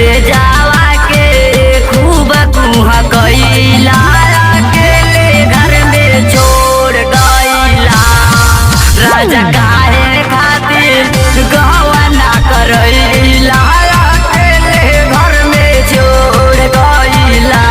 करे जावा के खूब कुहा गईला, अकेले घर में छोड़ गईला। राजा काहे खातिर गहना करैला, अकेले घर में छोड़ गईला।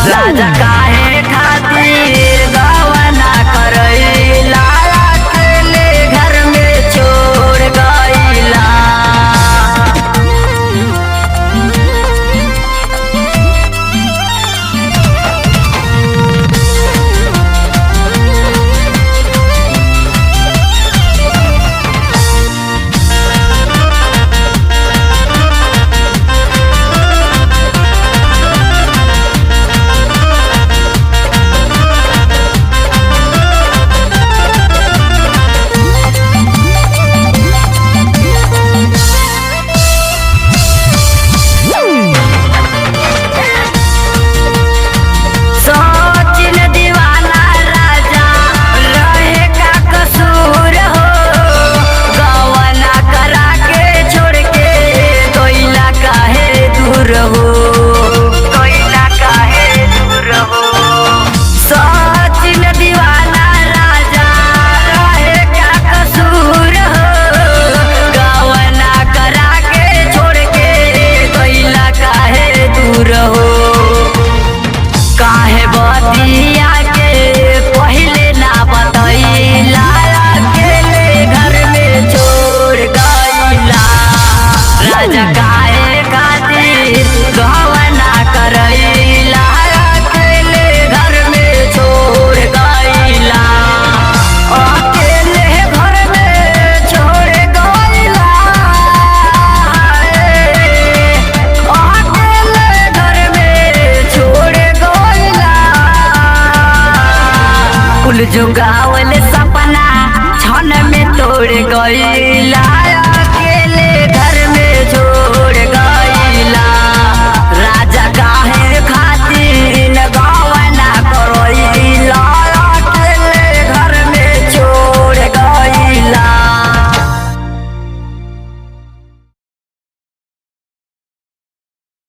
राजा काहे खातिर गहना करैला, अकेले घर में छोड़ गईला। काहे बतिया के पहले ना बतैला, अकेले घर में छोड़ गईला। राजा काहे खातिर गहना करैला, अकेले घर में छोड़ गईला। अकेले घर में छोड़ गईला, अकेले घर में छोड़ कुल जो गावल सपना क्षण में तोड़ गई।